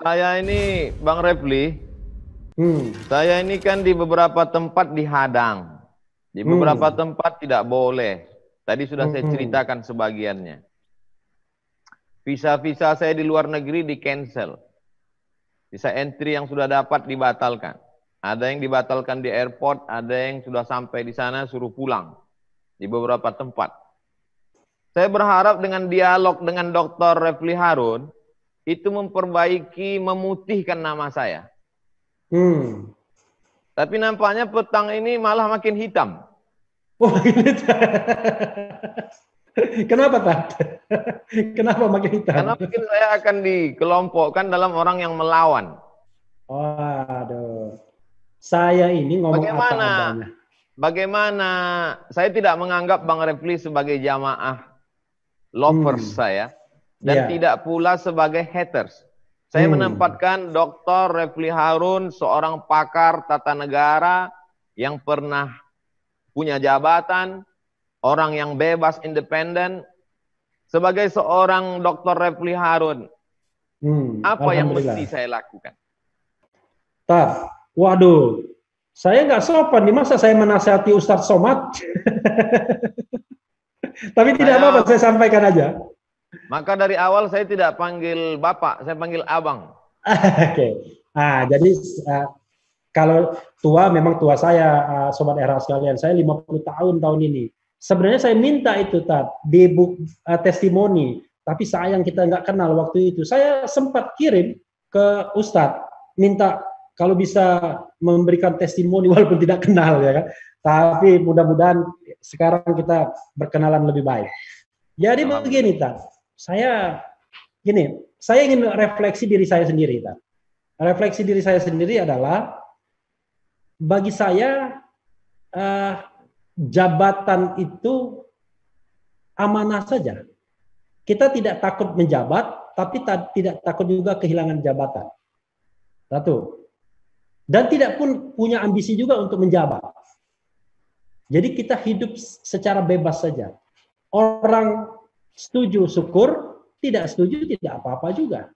Saya ini Bang Refli, saya ini kan di beberapa tempat dihadang, di beberapa tempat tidak boleh. Tadi sudah saya ceritakan sebagiannya. Visa-visa saya di luar negeri di cancel. Visa entry yang sudah dapat dibatalkan. Ada yang dibatalkan di airport, ada yang sudah sampai di sana suruh pulang di beberapa tempat. Saya berharap dengan dialog dengan Dr. Refli Harun itu memperbaiki, memutihkan nama saya. Tapi nampaknya petang ini malah makin hitam. Oh, kenapa, Tad? Kenapa makin hitam? Karena mungkin saya akan dikelompokkan dalam orang yang melawan. Waduh. Saya ini ngomong apa adanya. Bagaimana saya tidak menganggap Bang Refli sebagai jamaah lovers saya dan tidak pula sebagai haters. Saya menempatkan Dr. Refli Harun seorang pakar tata negara yang pernah punya jabatan, orang yang bebas independen. Sebagai seorang Dr. Refli Harun, apa yang mesti saya lakukan? Tad, waduh, saya nggak sopan nih, masa saya menasihati Ustadz Somad? Tapi tidak apa-apa, saya sampaikan aja. Maka dari awal saya tidak panggil Bapak, saya panggil Abang. Oke. Nah, jadi kalau tua memang tua saya, Sobat Era sekalian, saya 50 tahun ini. Sebenarnya saya minta itu Tad, di testimoni, tapi sayang kita nggak kenal waktu itu. Saya sempat kirim ke Ustadz, minta kalau bisa memberikan testimoni walaupun tidak kenal ya kan. Tapi mudah-mudahan sekarang kita berkenalan lebih baik. Jadi begini Tad, saya ingin refleksi diri saya sendiri Tad. Refleksi diri saya sendiri adalah bagi saya jabatan itu amanah saja. Kita tidak takut menjabat, tapi tidak takut juga kehilangan jabatan. Satu. Dan tidak pun punya ambisi juga untuk menjabat. Jadi kita hidup secara bebas saja. Orang setuju syukur, tidak setuju tidak apa-apa juga.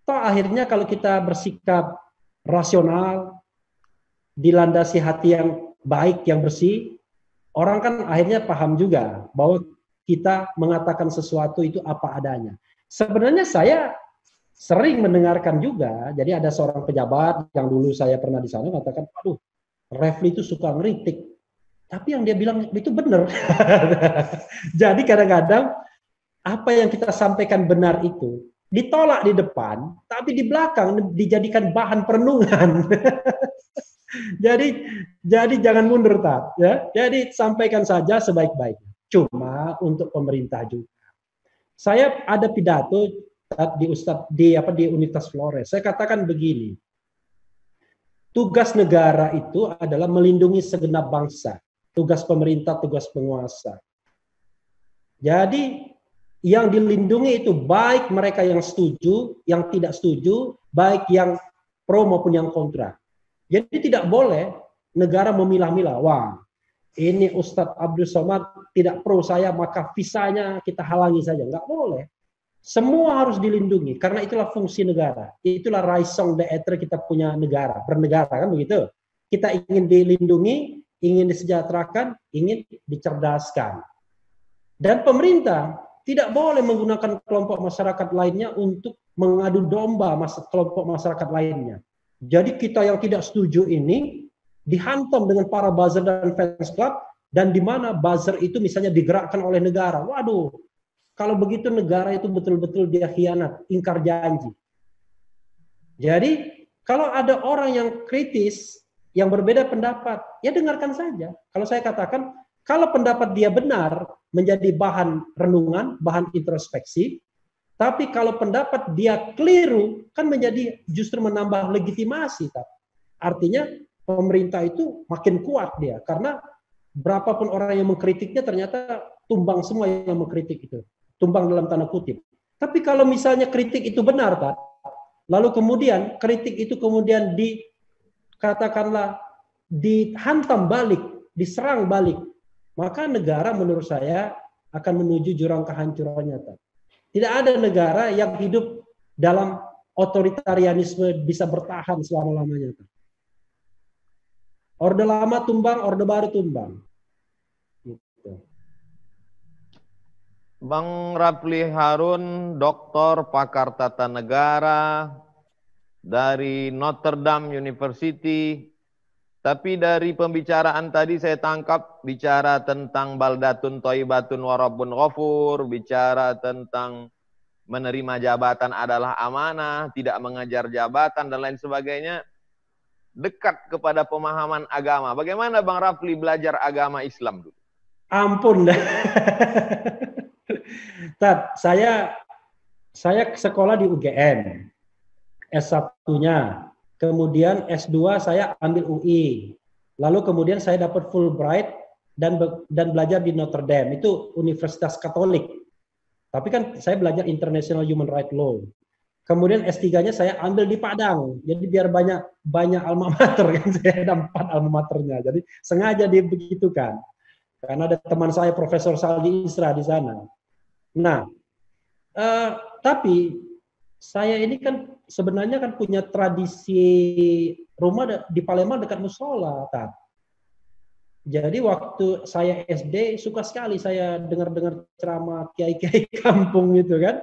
Toh akhirnya kalau kita bersikap rasional, dilandasi hati yang baik, yang bersih, orang kan akhirnya paham juga bahwa kita mengatakan sesuatu itu apa adanya. Sebenarnya saya sering mendengarkan juga, jadi ada seorang pejabat yang dulu saya pernah di sana mengatakan, aduh, Refli itu suka ngeritik. Tapi yang dia bilang itu benar. Jadi kadang-kadang apa yang kita sampaikan benar itu ditolak di depan, tapi di belakang dijadikan bahan perenungan. Jadi jangan mundur Tad, ya. Jadi sampaikan saja sebaik-baiknya. Cuma untuk pemerintah juga. Saya ada pidato di Universitas Flores. Saya katakan begini. Tugas negara itu adalah melindungi segenap bangsa. Tugas pemerintah, tugas penguasa. Jadi yang dilindungi itu baik mereka yang setuju, yang tidak setuju, baik yang pro maupun yang kontra. Jadi tidak boleh negara memilah-milah. Wah, ini Ustadz Abdul Somad tidak pro saya, maka visanya kita halangi saja. Nggak boleh. Semua harus dilindungi, karena itulah fungsi negara. Itulah raison d'être kita punya negara, bernegara kan begitu. Kita ingin dilindungi, ingin disejahterakan, ingin dicerdaskan. Dan pemerintah tidak boleh menggunakan kelompok masyarakat lainnya untuk mengadu domba kelompok masyarakat lainnya. Jadi kita yang tidak setuju ini dihantam dengan para buzzer dan fans club, dan di mana buzzer itu misalnya digerakkan oleh negara. Waduh, kalau begitu negara itu betul-betul dia khianat, ingkar janji. Jadi kalau ada orang yang kritis, yang berbeda pendapat, ya dengarkan saja. Kalau saya katakan, kalau pendapat dia benar, menjadi bahan renungan, bahan introspeksi. Tapi kalau pendapat dia keliru, kan menjadi justru menambah legitimasi. Artinya pemerintah itu makin kuat dia. Karena berapapun orang yang mengkritiknya ternyata tumbang semua yang mengkritik itu. Tumbang dalam tanda kutip. Tapi kalau misalnya kritik itu benar, Pak, lalu kemudian kritik itu kemudian katakanlah dihantam balik, diserang balik, maka negara menurut saya akan menuju jurang kehancurannya, Pak. Tidak ada negara yang hidup dalam otoritarianisme bisa bertahan selama-lamanya. Orde lama tumbang, orde baru tumbang. Gitu. Bang Rapli Harun, doktor pakar tata negara dari Notre Dame University. Tapi dari pembicaraan tadi saya tangkap bicara tentang baldatun thayyibatun wa rabbun ghafur, bicara tentang menerima jabatan adalah amanah, tidak mengejar jabatan dan lain sebagainya, dekat kepada pemahaman agama. Bagaimana Bang Rapli belajar agama Islam dulu? Ampun dah. Tat, saya sekolah di UGM, S1-nya. Kemudian S2 saya ambil UI. Lalu kemudian saya dapat Fulbright dan belajar di Notre Dame. Itu Universitas Katolik. Tapi kan saya belajar International Human Rights Law. Kemudian S3-nya saya ambil di Padang. Jadi biar banyak alma mater kan, saya ada 4 alma maternya. Jadi sengaja dibegitukan. Karena ada teman saya Profesor Saldi Isra di sana. Nah, tapi saya ini kan sebenarnya kan punya tradisi rumah di Palembang dekat musola, Tat. Jadi waktu saya SD suka sekali saya dengar-dengar ceramah kiai-kiai kampung gitu kan,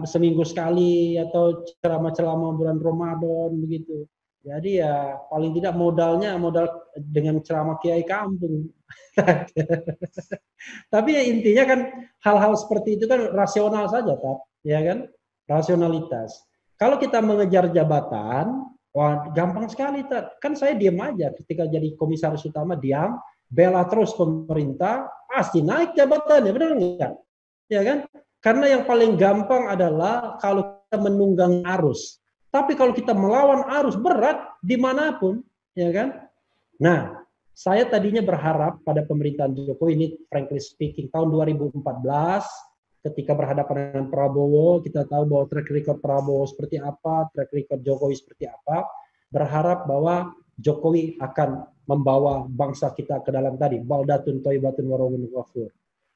seminggu sekali atau ceramah-ceramah bulan Ramadan begitu. Jadi ya paling tidak modal dengan ceramah kiai kampung. Tapi ya intinya kan hal-hal seperti itu kan rasional saja, Tat, ya kan? Rasionalitas. Kalau kita mengejar jabatan, wah gampang sekali, Tat. Kan saya diam aja ketika jadi komisaris utama, diam, bela terus pemerintah, pasti naik jabatannya, benar enggak? Ya kan? Karena yang paling gampang adalah kalau kita menunggang arus. Tapi kalau kita melawan arus berat dimanapun, ya kan? Nah, saya tadinya berharap pada pemerintahan Jokowi ini, frankly speaking, tahun 2014, ketika berhadapan dengan Prabowo, kita tahu bahwa track record Prabowo seperti apa, track record Jokowi seperti apa, berharap bahwa Jokowi akan membawa bangsa kita ke dalam tadi, baldatun thayyibatun wa rabbun ghafur.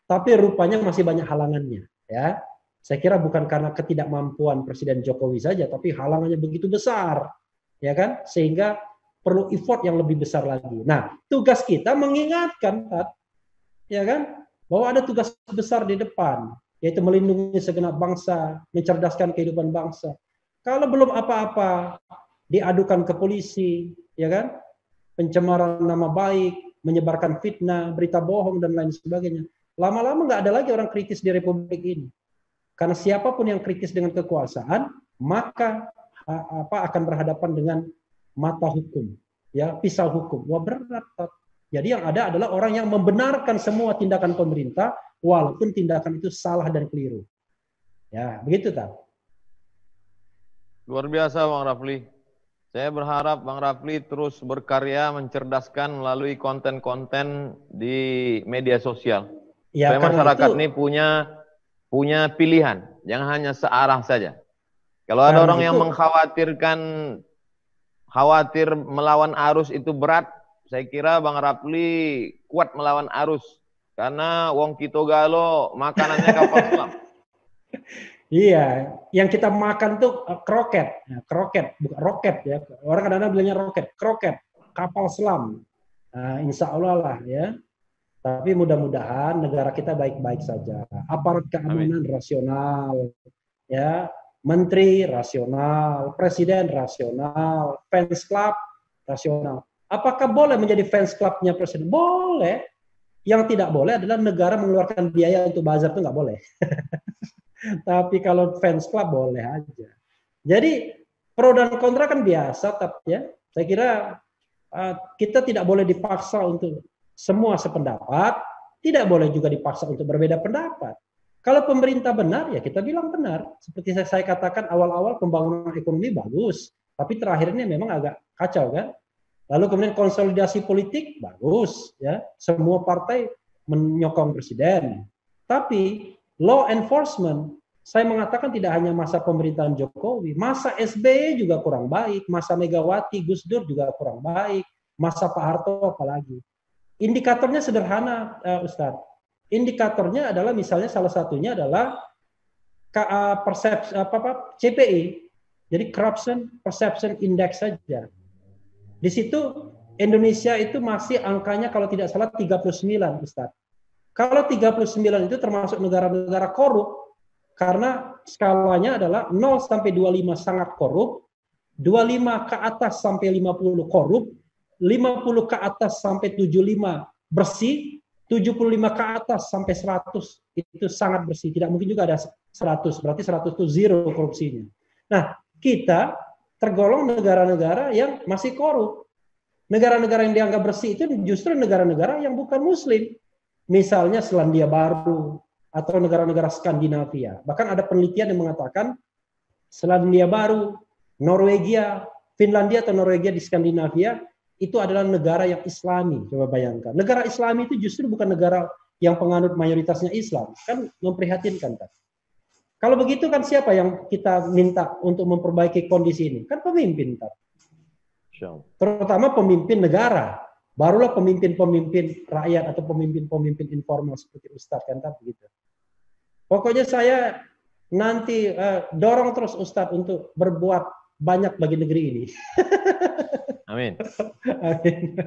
Tapi rupanya masih banyak halangannya, ya. Saya kira bukan karena ketidakmampuan Presiden Jokowi saja, tapi halangannya begitu besar, ya kan? Sehingga perlu effort yang lebih besar lagi. Nah, tugas kita mengingatkan, ya kan, bahwa ada tugas besar di depan, yaitu melindungi segenap bangsa, mencerdaskan kehidupan bangsa. Kalau belum apa-apa diadukan ke polisi, ya kan, pencemaran nama baik, menyebarkan fitnah, berita bohong dan lain sebagainya. Lama-lama nggak ada lagi orang kritis di Republik ini. Karena siapapun yang kritis dengan kekuasaan, maka akan berhadapan dengan mata hukum, ya, pisau hukum. Wah berat. Jadi yang ada adalah orang yang membenarkan semua tindakan pemerintah, walaupun tindakan itu salah dan keliru. Ya, begitu, Tan. Luar biasa, Bang Rapli. Saya berharap Bang Rapli terus berkarya mencerdaskan melalui konten-konten di media sosial. Ya, supaya masyarakat ini punya pilihan, jangan hanya searah saja. Kalau ada orang yang khawatir melawan arus itu berat, saya kira Bang Rapli kuat melawan arus. Karena wong kito galo makanannya kapal selam. Iya, yang kita makan tuh kroket, kroket, bukan roket ya. Orang kadang-kadang bilangnya roket, kroket, kapal selam. Insya Allah lah ya. Tapi mudah-mudahan negara kita baik-baik saja. Aparat keamanan rasional, ya, menteri rasional, presiden rasional, fans club rasional. Apakah boleh menjadi fans clubnya presiden? Boleh. Yang tidak boleh adalah negara mengeluarkan biaya untuk bazar, itu nggak boleh. Tapi kalau fans club boleh aja. Jadi pro dan kontra kan biasa, tapi ya saya kira kita tidak boleh dipaksa untuk semua sependapat, tidak boleh juga dipaksa untuk berbeda pendapat. Kalau pemerintah benar, ya kita bilang benar. Seperti saya katakan awal-awal pembangunan ekonomi bagus, tapi terakhirnya memang agak kacau kan. Lalu kemudian konsolidasi politik bagus, ya semua partai menyokong presiden. Tapi law enforcement, saya mengatakan tidak hanya masa pemerintahan Jokowi, masa SBY juga kurang baik, masa Megawati, Gus Dur juga kurang baik, masa Pak Harto apalagi. Indikatornya sederhana, Ustadz. Indikatornya adalah misalnya salah satunya adalah persepsi CPI, jadi Corruption Perception Index saja. Di situ Indonesia itu masih angkanya kalau tidak salah 39, Ustaz. Kalau 39 itu termasuk negara-negara korup, karena skalanya adalah 0 sampai 25 sangat korup, 25 ke atas sampai 50 korup, 50 ke atas sampai 75 bersih, 75 ke atas sampai 100 itu sangat bersih. Tidak mungkin juga ada 100, berarti 100 itu zero korupsinya. Nah, kita tergolong negara-negara yang masih korup. Negara-negara yang dianggap bersih itu justru negara-negara yang bukan Muslim. Misalnya Selandia Baru atau negara-negara Skandinavia. Bahkan ada penelitian yang mengatakan Selandia Baru, Norwegia, Finlandia atau Norwegia di Skandinavia itu adalah negara yang Islami. Coba bayangkan. Negara Islami itu justru bukan negara yang penganut mayoritasnya Islam. Kan memprihatinkan kan. Kalau begitu kan siapa yang kita minta untuk memperbaiki kondisi ini? Kan pemimpin kan. Terutama pemimpin negara. Barulah pemimpin-pemimpin rakyat atau pemimpin-pemimpin informal seperti Ustadz kan begitu. Pokoknya saya nanti dorong terus Ustadz untuk berbuat banyak bagi negeri ini. Amin. Amin.